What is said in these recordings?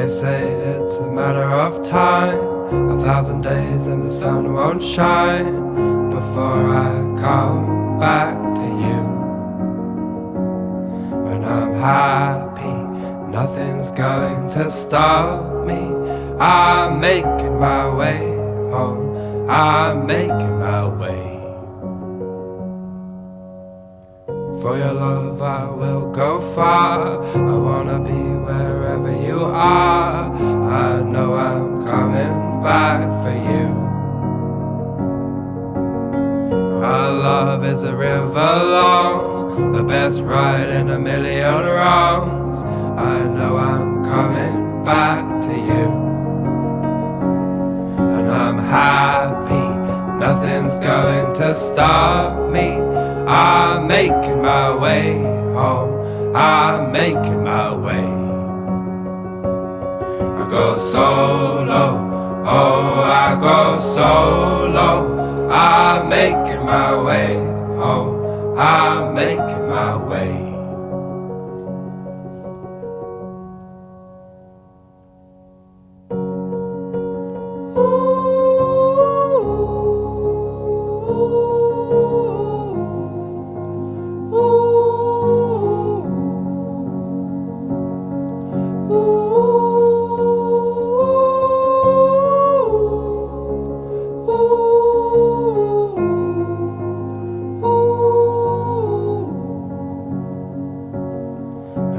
They say it's a matter of time, 1,000 days and the sun won't shine before I come back to you. When I'm happy, nothing's going to stop me. I'm making my way home, I'm making my way. For your love I will go far, I wanna be wherever you are. I know I'm coming back for you. Our love is a river long, the best ride in a million wrongs. I know I'm coming back to you. And I'm happy, nothing's going to stop me. I'm making my way home, I'm making my way. I go solo, oh I go solo. I'm making my way home, I'm making my way.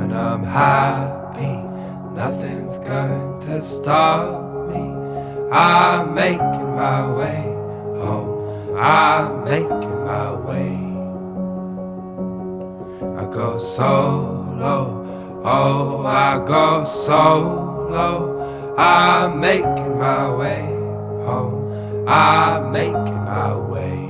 And I'm happy, nothing's going to stop me. I'm making my way home, I'm making my way. I go solo, oh I go solo. I'm making my way home, I'm making my way.